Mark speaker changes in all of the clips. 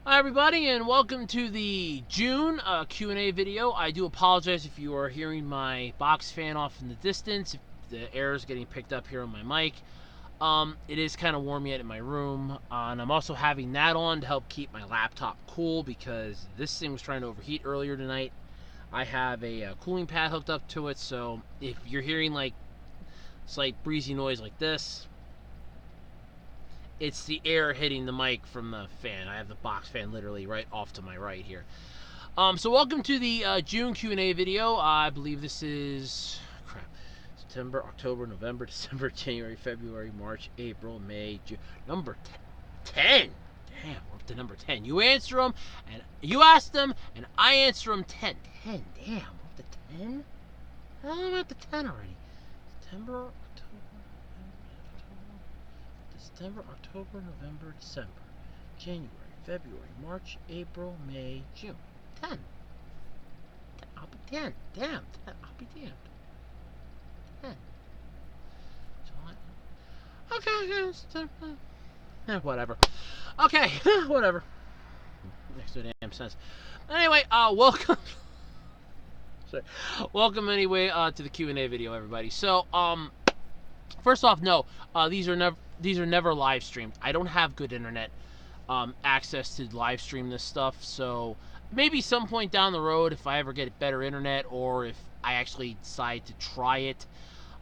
Speaker 1: Hi everybody, and welcome to the June Q&A video. I do apologize if you are hearing my box fan off in the distance, if the air is getting picked up here on my mic. It is kind of warm yet in my room, and I'm also having that on to help keep my laptop cool because this thing was trying to overheat earlier tonight. I have a cooling pad hooked up to it, so if you're hearing like slight breezy noise like this, it's the air hitting the mic from the fan. I have the box fan literally right off to my right here. So welcome to the June Q&A video. I believe this is September, October, November, December, January, February, March, April, May, June. Number 10. Damn, we're up to number 10. You answer them, and you ask them, and I answer them 10. 10, damn, we're up to 10? I'm at the 10 already. September, October, November, December, January, February, March, April, May, June. 10. I'll be 10. Damn, 10. I'll be damned. 10. Okay, whatever. Okay, whatever. Makes no damn sense. Anyway, welcome. Sorry. Welcome anyway to the Q&A video, everybody. So, first off, no, these are never live streamed. I don't have good internet access to live stream this stuff, so maybe some point down the road, if I ever get better internet or if I actually decide to try it,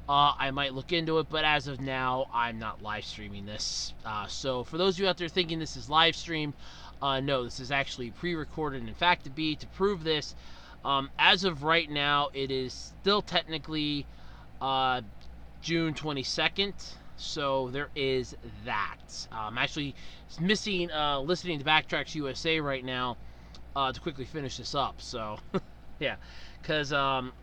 Speaker 1: I might look into it. But as of now, I'm not live streaming this. So for those of you out there thinking this is live streamed, no, this is actually pre-recorded. In fact, to prove this, as of right now, it is still technically June 22nd. So there is that. I'm actually missing listening to Backtracks USA right now to quickly finish this up. So yeah, because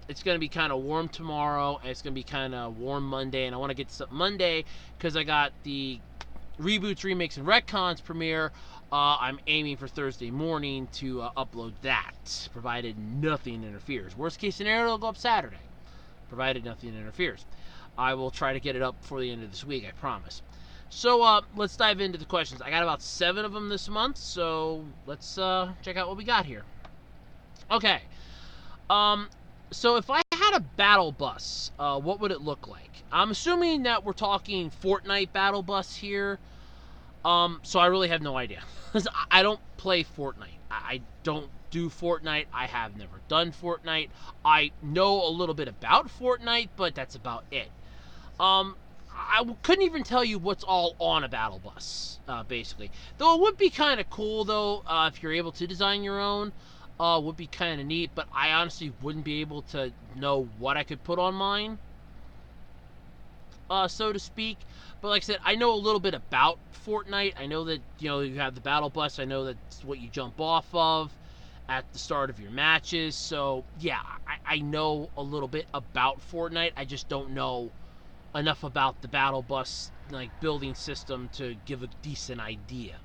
Speaker 1: it's going to be kind of warm tomorrow, and it's going to be kind of warm Monday, and I want to get this up Monday because I got the Reboots, Remakes, and Retcons premiere. I'm aiming for Thursday morning to upload that, provided nothing interferes. Worst case scenario, it'll go up Saturday, provided nothing interferes. I will try to get it up before the end of this week, I promise. So let's dive into the questions. I got about 7 of them this month, so let's check out what we got here. Okay. So if I had a battle bus, what would it look like? I'm assuming that we're talking Fortnite battle bus here. So I really have no idea. I don't play Fortnite. I don't do Fortnite. I have never done Fortnite. I know a little bit about Fortnite, but that's about it. I couldn't even tell you what's all on a battle bus, basically. Though it would be kind of cool, though, if you're able to design your own. Would be kind of neat, but I honestly wouldn't be able to know what I could put on mine, so to speak. But like I said, I know a little bit about Fortnite. I know that, you have the battle bus. I know that's what you jump off of at the start of your matches. So, yeah, I know a little bit about Fortnite. I just don't know enough about the battle bus, building system to give a decent idea.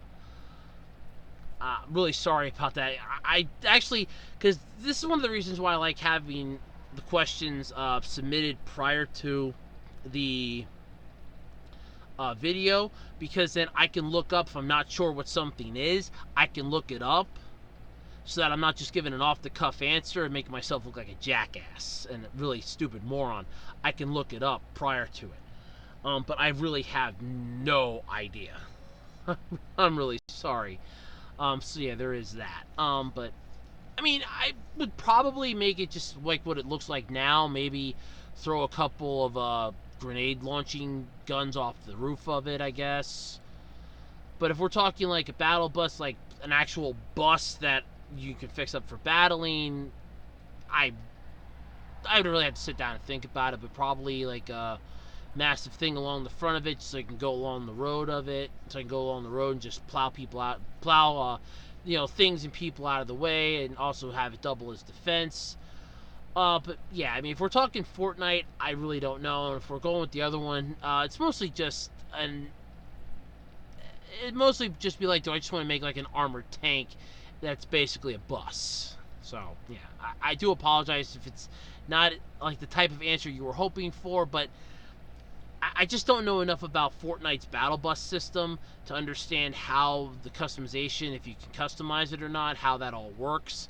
Speaker 1: Really sorry about that. I actually, because this is one of the reasons why I like having the questions submitted prior to the video, because then I can look up, if I'm not sure what something is, I can look it up so that I'm not just giving an off-the-cuff answer and making myself look like a jackass and a really stupid moron. I can look it up prior to it. But I really have no idea. I'm really sorry. So yeah, there is that. But I mean, I would probably make it just like what it looks like now. Maybe throw a couple of grenade launching guns off the roof of it, I guess. But if we're talking like a battle bus, like an actual bus that you can fix up for battling, I would really have to sit down and think about it. But probably like a massive thing along the front of it, so I can go along the road of it, so I can go along the road and just plow things and people out of the way, and also have it double as defense. But yeah, I mean, if we're talking Fortnite, I really don't know. And if we're going with the other one, it's mostly just it'd mostly just be like, do I just want to make like an armored tank that's basically a bus? So yeah, I do apologize if it's not like the type of answer you were hoping for, but I just don't know enough about Fortnite's battle bus system to understand how the customization, if you can customize it or not, how that all works.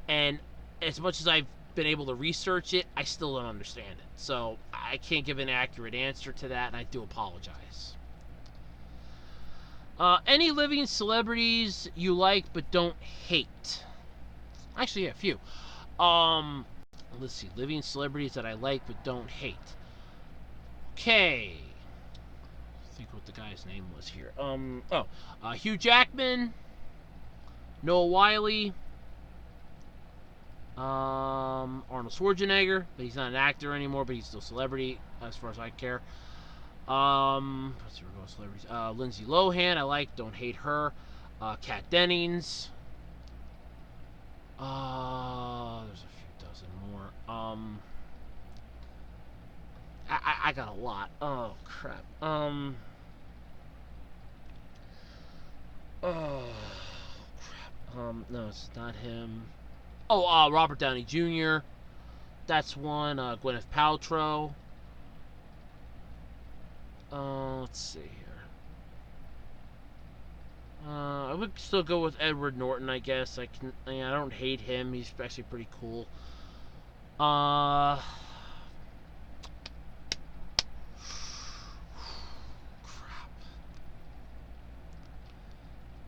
Speaker 1: And as much as I've been able to research it, I still don't understand it. So I can't give an accurate answer to that, and I do apologize. Any living celebrities you like but don't hate? Actually, yeah, a few. Let's see. Living celebrities that I like but don't hate. Okay. Think what the guy's name was here. Hugh Jackman, Noah Wiley, Arnold Schwarzenegger, but he's not an actor anymore, but he's still a celebrity as far as I care. Let's see, we're going celebrities. Lindsay Lohan, I like, don't hate her. Kat Dennings. There's a few dozen more. I got a lot. Oh crap. Oh crap. No, it's not him. Oh, Robert Downey Jr. That's one. Gwyneth Paltrow. Let's see here. I would still go with Edward Norton, I guess. I don't hate him. He's actually pretty cool. Crap.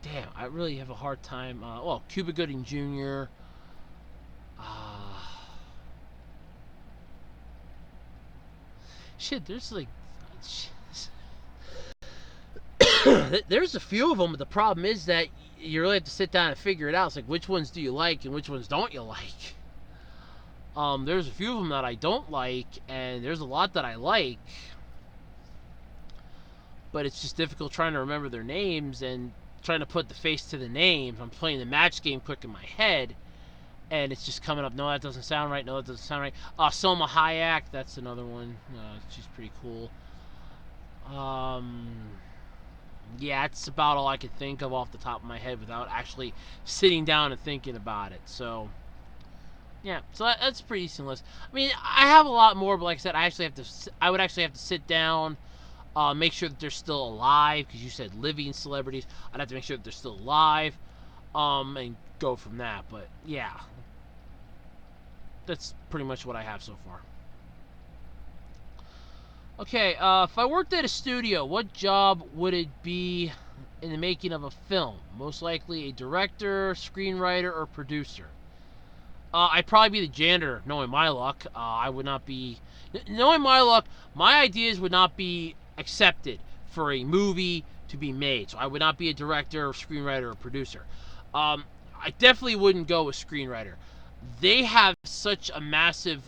Speaker 1: Damn, I really have a hard time. Cuba Gooding Jr. Shit, there's like... there's a few of them, but the problem is that you really have to sit down and figure it out. It's like, which ones do you like and which ones don't you like? There's a few of them that I don't like, and there's a lot that I like. But it's just difficult trying to remember their names and trying to put the face to the names. I'm playing the match game quick in my head, and it's just coming up. No, that doesn't sound right. No, that doesn't sound right. Selma Hayek, that's another one. She's pretty cool. Yeah, it's about all I could think of off the top of my head without actually sitting down and thinking about it. So, yeah, so that's a pretty decent list. I mean, I have a lot more, but like I said, I would actually have to sit down, make sure that they're still alive, because you said living celebrities. I'd have to make sure that they're still alive, and go from that. But yeah, that's pretty much what I have so far. Okay, if I worked at a studio, what job would it be in the making of a film? Most likely a director, screenwriter, or producer. I'd probably be the janitor, knowing my luck. I would not be... Knowing my luck, my ideas would not be accepted for a movie to be made. So I would not be a director, or screenwriter, or producer. I definitely wouldn't go with screenwriter. They have such a massive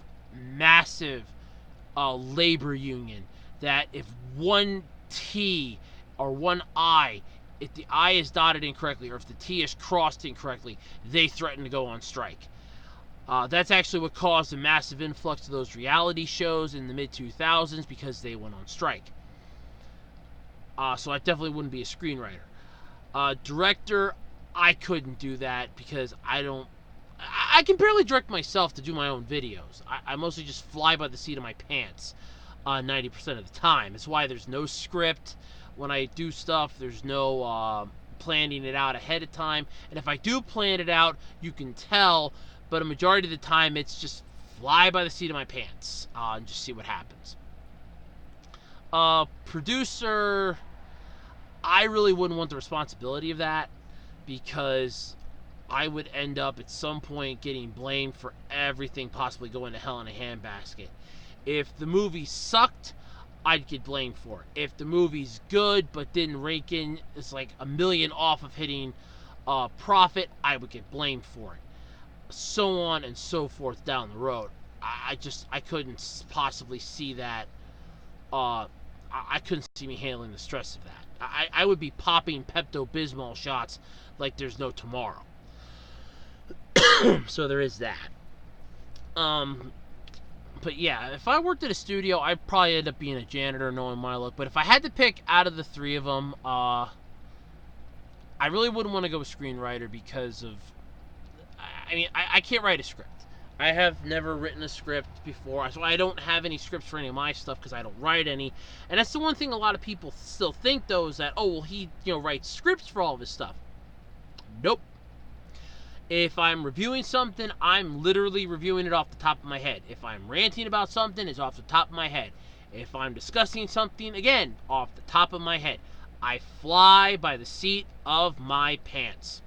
Speaker 1: labor union that if one T or one I, if the I is dotted incorrectly or if the T is crossed incorrectly, they threaten to go on strike. That's actually what caused a massive influx of those reality shows in the mid-2000s, because they went on strike. So I definitely wouldn't be a screenwriter. Director, I couldn't do that because I can barely direct myself to do my own videos. I mostly just fly by the seat of my pants 90% of the time. It's why there's no script when I do stuff. There's no planning it out ahead of time. And if I do plan it out, you can tell. But a majority of the time, it's just fly by the seat of my pants and just see what happens. Producer, I really wouldn't want the responsibility of that, because I would end up at some point getting blamed for everything possibly going to hell in a handbasket. If the movie sucked, I'd get blamed for it. If the movie's good but didn't rake in, it's like a million off of hitting profit, I would get blamed for it. So on and so forth down the road. I couldn't possibly see that. I couldn't see me handling the stress of that. I would be popping Pepto-Bismol shots like there's no tomorrow. So there is that. But yeah, if I worked at a studio, I'd probably end up being a janitor, knowing my luck. But if I had to pick out of the three of them, I really wouldn't want to go with screenwriter because of... I mean, I can't write a script. I have never written a script before, so I don't have any scripts for any of my stuff because I don't write any. And that's the one thing a lot of people still think, though, is that, oh, well, he, writes scripts for all of his stuff. Nope. If I'm reviewing something, I'm literally reviewing it off the top of my head. If I'm ranting about something, it's off the top of my head. If I'm discussing something, again, off the top of my head. I fly by the seat of my pants.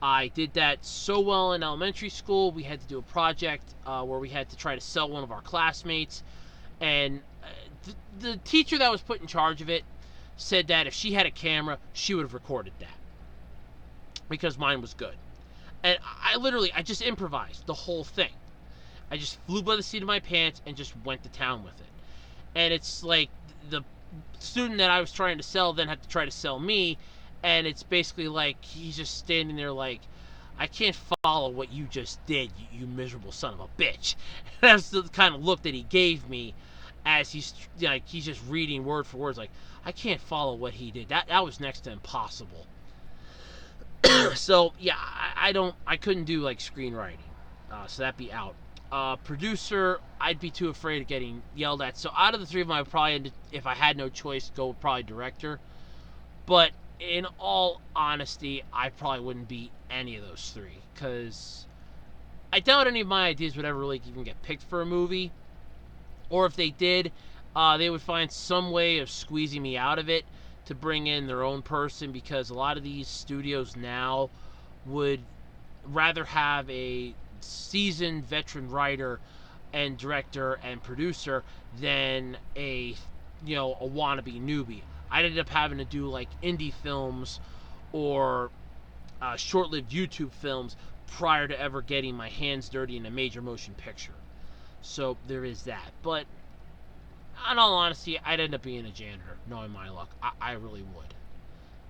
Speaker 1: I did that so well in elementary school. We had to do a project where we had to try to sell one of our classmates. And the teacher that was put in charge of it said that if she had a camera, she would have recorded that. Because mine was good. And I just improvised the whole thing. I just flew by the seat of my pants and just went to town with it. And it's like the student that I was trying to sell then had to try to sell me. And it's basically like he's just standing there like, I can't follow what you just did, you miserable son of a bitch. That's the kind of look that he gave me as he's just reading word for word. Like, I can't follow what he did. That was next to impossible. So yeah, I couldn't do like screenwriting, so that'd be out. Producer, I'd be too afraid of getting yelled at. So out of the three of them, I would probably, if I had no choice, go with probably director. But in all honesty, I probably wouldn't be any of those three, because I doubt any of my ideas would ever really even get picked for a movie. Or if they did, they would find some way of squeezing me out of it to bring in their own person, because a lot of these studios now would rather have a seasoned veteran writer and director and producer than a wannabe newbie. I ended up having to do like indie films or short-lived YouTube films prior to ever getting my hands dirty in a major motion picture. So there is that. But in all honesty, I'd end up being a janitor, knowing my luck. I really would.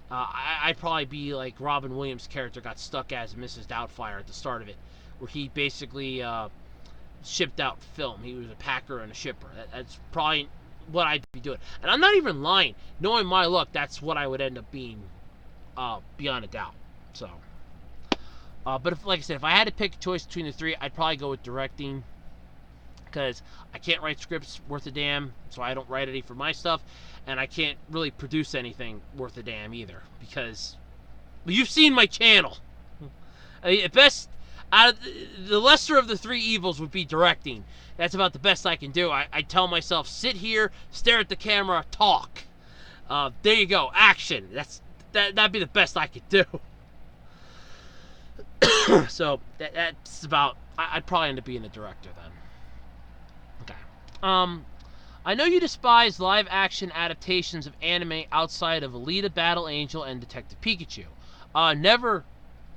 Speaker 1: I'd probably be like Robin Williams' character got stuck as Mrs. Doubtfire at the start of it, where he basically shipped out film. He was a packer and a shipper. That's probably what I'd be doing. And I'm not even lying. Knowing my luck, that's what I would end up being, beyond a doubt. So, but if, like I said, if I had to pick a choice between the three, I'd probably go with directing, because I can't write scripts worth a damn, so I don't write any for my stuff, and I can't really produce anything worth a damn either, because you've seen my channel. I mean, at best, out of the lesser of the three evils would be directing. That's about the best I can do. I tell myself, sit here, stare at the camera, talk. There you go, action. That'd be the best I could do. So that's about. I'd probably end up being a director then. I know you despise live-action adaptations of anime outside of Alita Battle Angel and Detective Pikachu. Never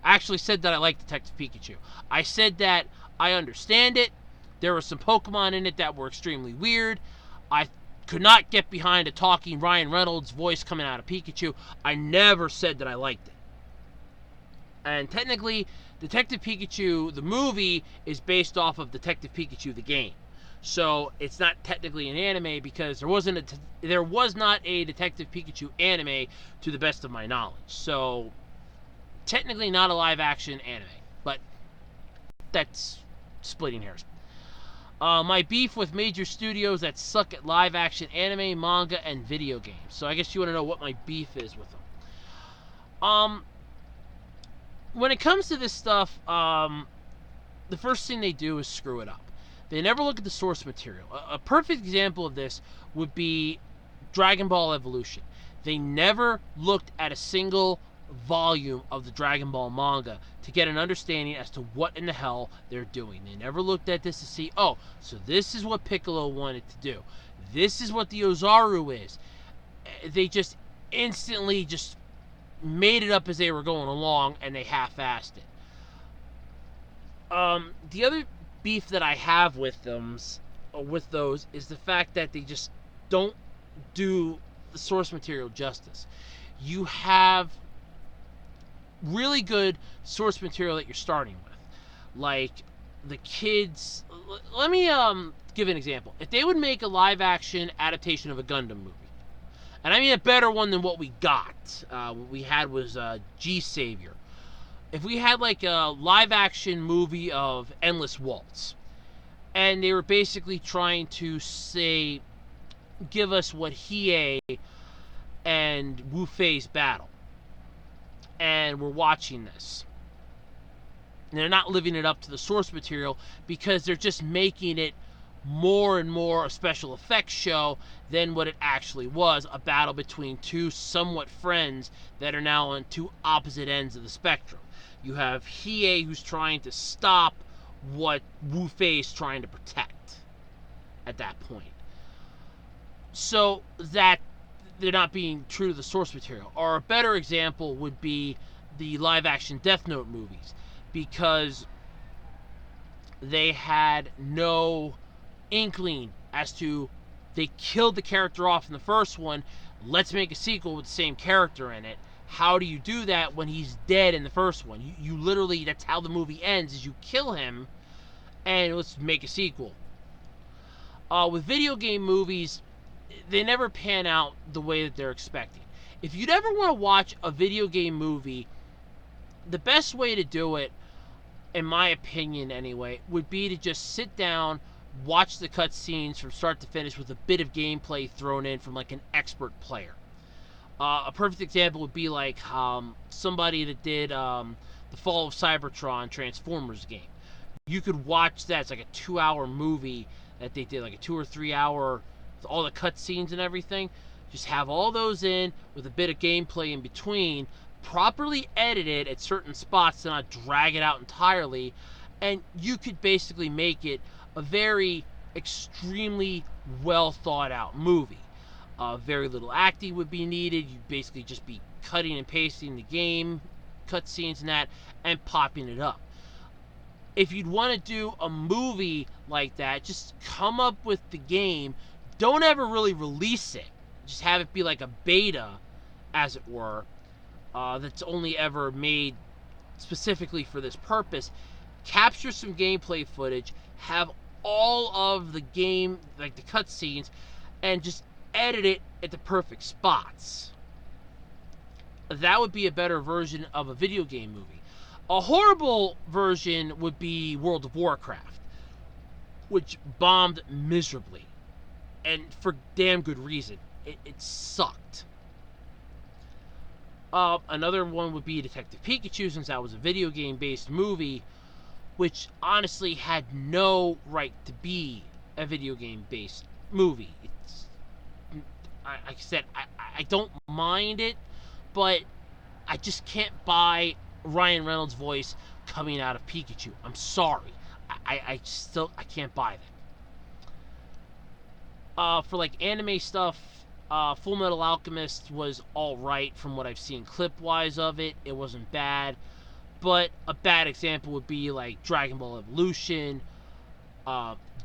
Speaker 1: actually said that I like Detective Pikachu. I said that I understand it. There were some Pokemon in it that were extremely weird. I could not get behind a talking Ryan Reynolds voice coming out of Pikachu. I never said that I liked it. And technically, Detective Pikachu, the movie, is based off of Detective Pikachu, the game. So it's not technically an anime because there was not a Detective Pikachu anime to the best of my knowledge. So technically not a live action anime, but that's splitting hairs. My beef with major studios that suck at live action anime, manga, and video games. So I guess you want to know what my beef is with them. When it comes to this stuff, the first thing they do is screw it up. They never look at the source material. A perfect example of this would be Dragon Ball Evolution. They never looked at a single volume of the Dragon Ball manga to get an understanding as to what in the hell they're doing. They never looked at this to see, oh, so this is what Piccolo wanted to do. This is what the Ozaru is. They just instantly just made it up as they were going along, and they half-assed it. The other beef that I have with those is the fact that they just don't do the source material justice. You have really good source material that you're starting with, like the kids. Let me give an example. If they would make a live action adaptation of a Gundam movie, and I mean a better one than what we got, what we had was G Savior. if we had like a live action movie of Endless Waltz, and they were basically trying to say, give us what Hiei and Wu Fei's battle, and we're watching this. And they're not living it up to the source material because they're just making it more and more a special effects show than what it actually was, a battle between two somewhat friends that are now on two opposite ends of the spectrum. You have Hiei, who's trying to stop what Wu Fei is trying to protect at that point. So that they're not being true to the source material. Or a better example would be the live action Death Note movies, because they had no inkling as to, they killed the character off in the first one, let's make a sequel with the same character in it. How do you do that when he's dead in the first one? You literally, that's how the movie ends, is you kill him and let's make a sequel. With video game movies, they never pan out the way that they're expecting. If you'd ever want to watch a video game movie, the best way to do it, in my opinion anyway, would be to just sit down, watch the cutscenes from start to finish with a bit of gameplay thrown in from like an expert player. A perfect example would be like somebody that did the Fall of Cybertron Transformers game. You could watch that. It's like a 2-hour movie that they did, like a 2 or 3 hour, with all the cutscenes and everything. Just have all those in with a bit of gameplay in between, properly edited at certain spots to not drag it out entirely, and you could basically make it a very extremely well thought out movie. Very little acting would be needed. You'd basically just be cutting and pasting the game cutscenes and that, and popping it up. If you'd want to do a movie like that, just come up with the game. Don't ever really release it. Just have it be like a beta, as it were, that's only ever made specifically for this purpose. Capture some gameplay footage, have all of the game, like the cutscenes, and just edit it at the perfect spots. That would be a better version of a video game movie. A horrible version would be World of Warcraft, which bombed miserably, and for damn good reason. It sucked. Another one would be Detective Pikachu, since that was a video game based movie, which honestly had no right to be a video game based movie. It's, like I said, I don't mind it, but I just can't buy Ryan Reynolds' voice coming out of Pikachu. I'm sorry. I can't buy that. For like anime stuff, Full Metal Alchemist was alright from what I've seen clip-wise of it. It wasn't bad. But a bad example would be like Dragon Ball Evolution,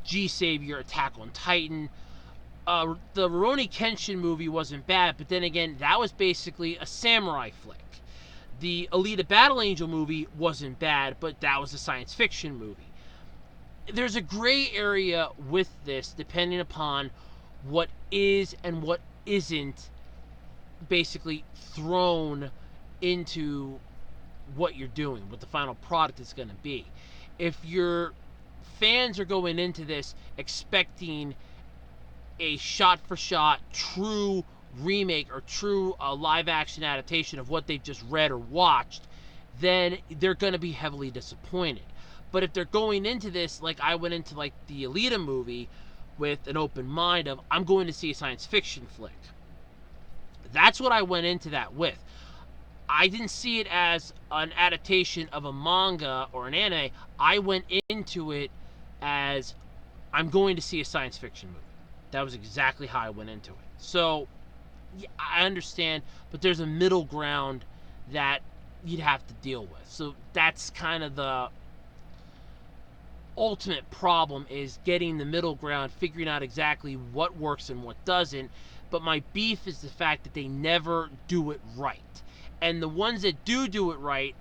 Speaker 1: G-Savior, Attack on Titan. The Rurouni Kenshin movie wasn't bad, but then again, that was basically a samurai flick. The Alita Battle Angel movie wasn't bad, but that was a science fiction movie. There's a gray area with this, depending upon what is and what isn't basically thrown into what you're doing, what the final product is going to be. If your fans are going into this expecting a shot-for-shot true remake or true live-action adaptation of what they've just read or watched, then they're going to be heavily disappointed. But if they're going into this like I went into like the Alita movie, with an open mind of, I'm going to see a science fiction flick. That's what I went into that with. I didn't see it as an adaptation of a manga or an anime. I went into it as, I'm going to see a science fiction movie. That was exactly how I went into it. So, yeah, I understand, but there's a middle ground that you'd have to deal with. So that's kind of the ultimate problem, is getting the middle ground, figuring out exactly what works and what doesn't. But my beef is the fact that they never do it right. And the ones that do it right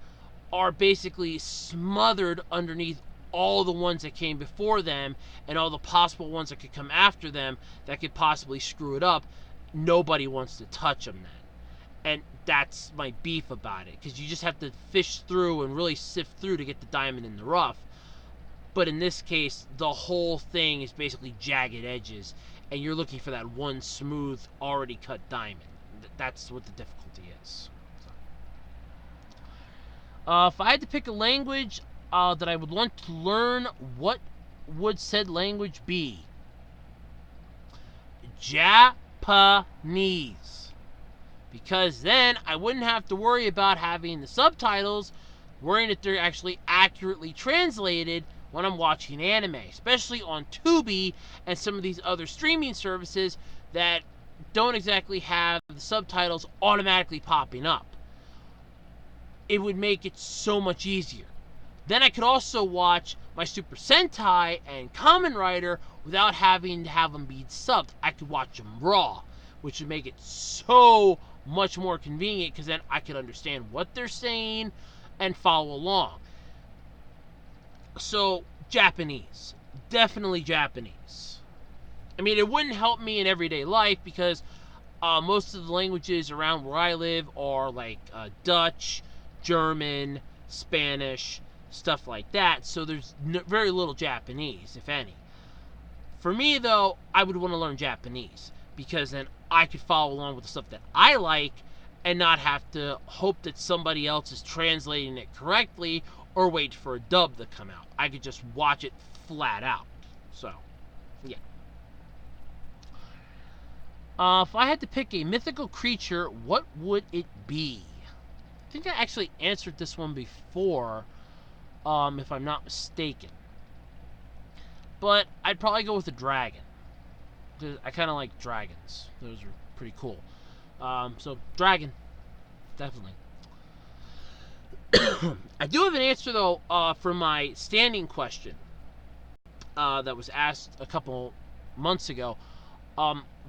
Speaker 1: are basically smothered underneath all the ones that came before them and all the possible ones that could come after them that could possibly screw it up. Nobody wants to touch them then. And that's my beef about it, because you just have to fish through and really sift through to get the diamond in the rough. But in this case, the whole thing is basically jagged edges, and you're looking for that one smooth, already cut diamond. That's what the difficulty is. If I had to pick a language that I would want to learn, what would said language be? Japanese. Because then I wouldn't have to worry about having the subtitles, worrying that they're actually accurately translated when I'm watching anime, especially on Tubi and some of these other streaming services that don't exactly have the subtitles automatically popping up. It would make it so much easier. Then I could also watch my Super Sentai and Kamen Rider without having to have them be subbed. I could watch them raw, which would make it so much more convenient, because then I could understand what they're saying and follow along. So, Japanese. Definitely Japanese. I mean, it wouldn't help me in everyday life, because most of the languages around where I live are like Dutch, German, Spanish, stuff like that. So there's very little Japanese, if any. For me, though, I would want to learn Japanese, because then I could follow along with the stuff that I like and not have to hope that somebody else is translating it correctly or wait for a dub to come out. I could just watch it flat out. So, yeah. If I had to pick a mythical creature, what would it be? I think I actually answered this one before, if I'm not mistaken. But I'd probably go with a dragon. I kind of like dragons. Those are pretty cool. So, dragon. Definitely. I do have an answer, though, for my standing question that was asked a couple months ago.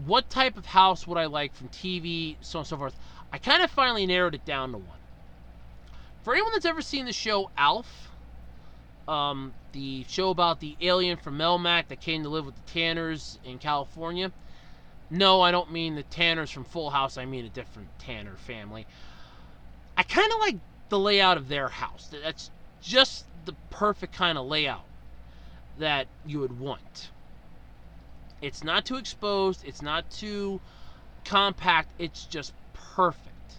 Speaker 1: What type of house would I like from TV, so on and so forth? I kind of finally narrowed it down to one. For anyone that's ever seen the show Alf, the show about the alien from Melmac that came to live with the Tanners in California. No, I don't mean the Tanners from Full House. I mean a different Tanner family. I kind of like the layout of their house. That's just the perfect kind of layout that you would want. It's not too exposed. It's not too compact. It's just perfect.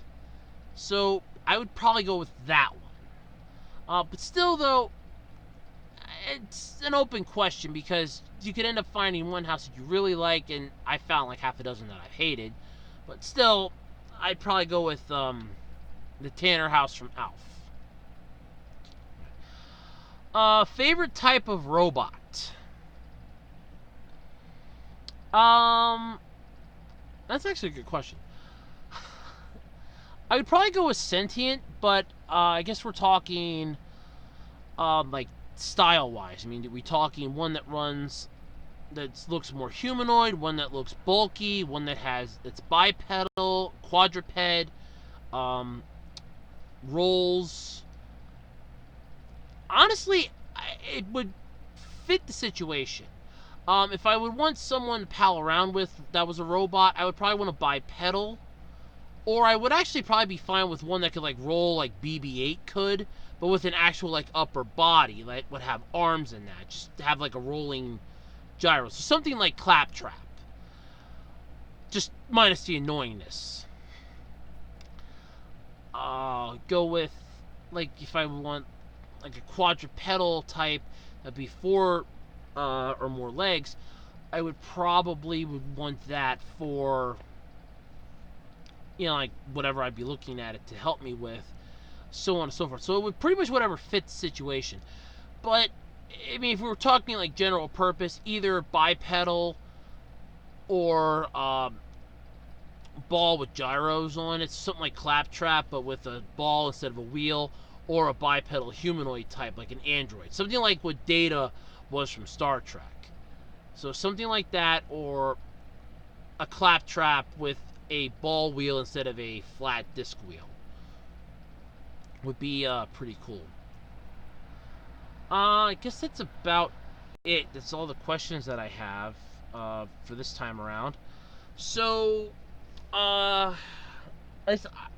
Speaker 1: So I would probably go with that one. But still, though, it's an open question, because you could end up finding one house that you really like, and I found like half a dozen that I've hated. But still, I'd probably go with the Tanner house from Alf. Favorite type of robot? That's actually a good question. I would probably go with sentient, but I guess we're talking like style-wise. I mean, are we talking one that looks more humanoid, one that looks bulky, one that it's bipedal, quadruped, rolls? Honestly, it would fit the situation. If I would want someone to pal around with that was a robot, I would probably want a bipedal. Or I would actually probably be fine with one that could like roll like BB-8 could, but with an actual like upper body, like would have arms in that, just to have like a rolling gyro. So something like Claptrap, just minus the annoyingness. Go with, like, if I want like a quadrupedal type that'd be 4 or more legs, I would probably want that for, like whatever I'd be looking at it to help me with, so on and so forth. So it would pretty much whatever fits the situation. But I mean, if we were talking like general purpose, either bipedal or ball with gyros on it, something like Claptrap but with a ball instead of a wheel, or a bipedal humanoid type like an android, something like what Data was from Star Trek. So something like that, or a Claptrap with a ball wheel instead of a flat disc wheel would be pretty cool. I guess that's about it. That's all the questions that I have for this time around. So,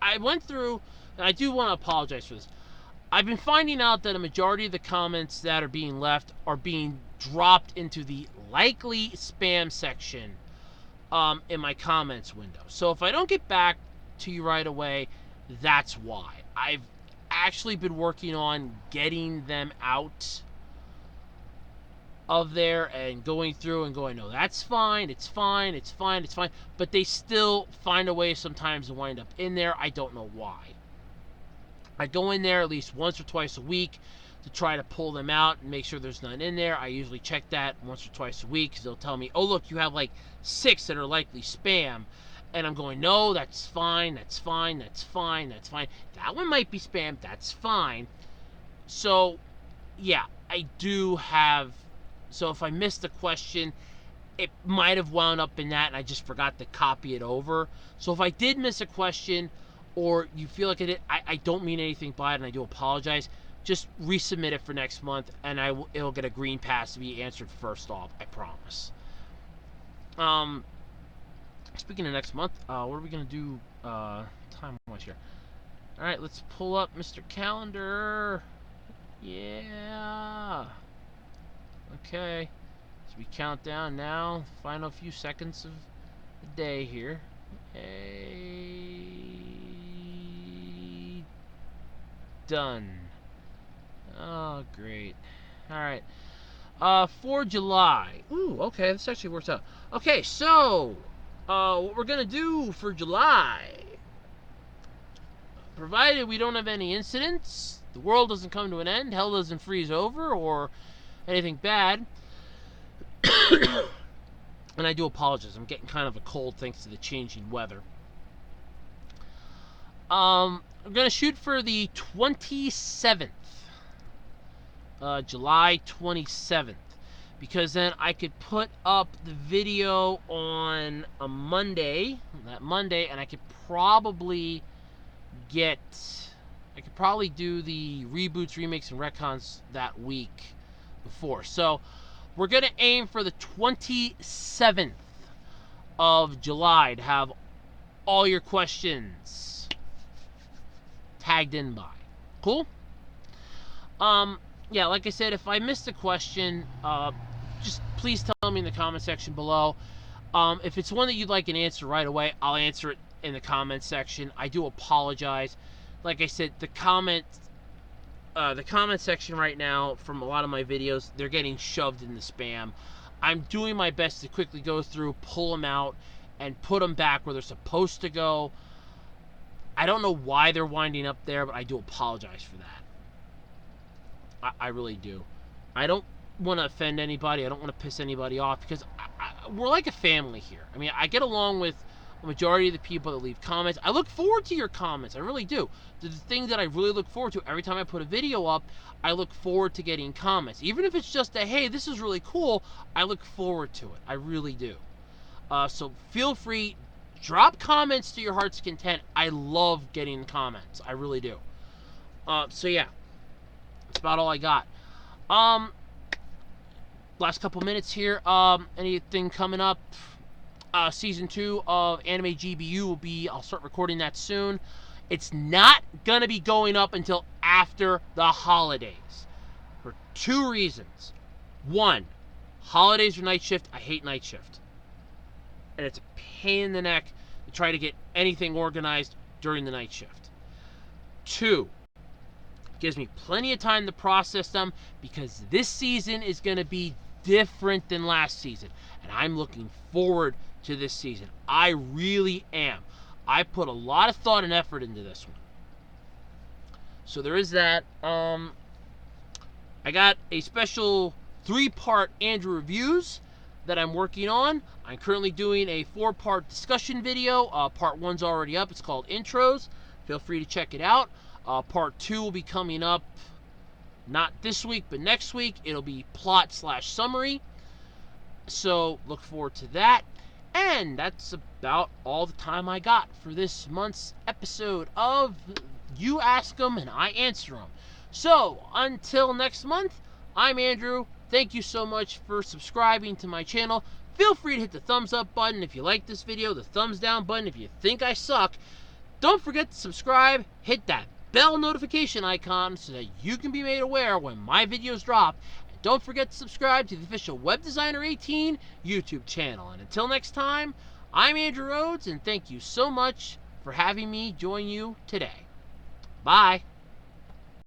Speaker 1: I went through, and I do want to apologize for this. I've been finding out that a majority of the comments that are being left are being dropped into the likely spam section in my comments window. So if I don't get back to you right away, that's why. I've actually been working on getting them out of there and going through and going, no, that's fine, it's fine, it's fine, it's fine. But they still find a way sometimes to wind up in there. I don't know why. I go in there at least once or twice a week to try to pull them out and make sure there's none in there. I usually check that once or twice a week because they'll tell me, oh, look, you have like 6 that are likely spam. And I'm going, no, that's fine, that's fine, that's fine, that's fine. That one might be spam, that's fine. So, yeah, I do have... So if I missed a question, it might have wound up in that and I just forgot to copy it over. So if I did miss a question or you feel like I don't mean anything by it and I do apologize, just resubmit it for next month and it'll get a green pass to be answered first off, I promise. Speaking of next month, what are we going to do time-wise here? Alright, let's pull up Mr. Calendar. Yeah. Okay. So we count down now. Final few seconds of the day here. Done. Oh, great. Alright. For July. Ooh, okay, this actually works out. Okay, so what we're gonna do for July, provided we don't have any incidents, the world doesn't come to an end, hell doesn't freeze over, or anything bad. And I do apologize, I'm getting kind of a cold thanks to the changing weather. I'm gonna shoot for the 27th, July 27th. Because then I could put up the video on a Monday, and I could probably do the reboots, remakes, and retcons that week before. So we're going to aim for the 27th of July to have all your questions tagged in by. Cool? Yeah, like I said, if I missed a question, just please tell me in the comment section below. If it's one that you'd like an answer right away, I'll answer it in the comment section. I do apologize. Like I said, the comment section right now from a lot of my videos, they're getting shoved in the spam. I'm doing my best to quickly go through, pull them out, and put them back where they're supposed to go. I don't know why they're winding up there, but I do apologize for that. I really do. I don't want to offend anybody. I don't want to piss anybody off because we're like a family here. I mean, I get along with the majority of the people that leave comments. I look forward to your comments. I really do. The thing that I really look forward to every time I put a video up, I look forward to getting comments. Even if it's just a, hey, this is really cool, I look forward to it. I really do. So feel free, drop comments to your heart's content. I love getting comments. I really do. So yeah, that's about all I got. Last couple minutes here. Anything coming up? Season 2 of Anime GBU will be, I'll start recording that soon. It's not going to be going up until after the holidays. For 2 reasons. 1, holidays are night shift. I hate night shift. And it's a pain in the neck to try to get anything organized during the night shift. 2, gives me plenty of time to process them because this season is going to be different than last season. And I'm looking forward to this season. I really am. I put a lot of thought and effort into this one. So there is that. I got a special 3-part Andrew reviews that I'm working on. I'm currently doing a 4-part discussion video. Part 1's already up. It's called Intros. Feel free to check it out. Part 2 will be coming up not this week, but next week. It'll be plot/summary. So look forward to that. And that's about all the time I got for this month's episode of You Ask 'Em and I Answer 'Em. So until next month, I'm Andrew. Thank you so much for subscribing to my channel. Feel free to hit the thumbs up button if you like this video, the thumbs down button if you think I suck. Don't forget to subscribe, hit that bell notification icon so that you can be made aware when my videos drop. And don't forget to subscribe to the official Web Designer 18 YouTube channel. And until next time, I'm Andrew Rhodes, and thank you so much for having me join you today. Bye.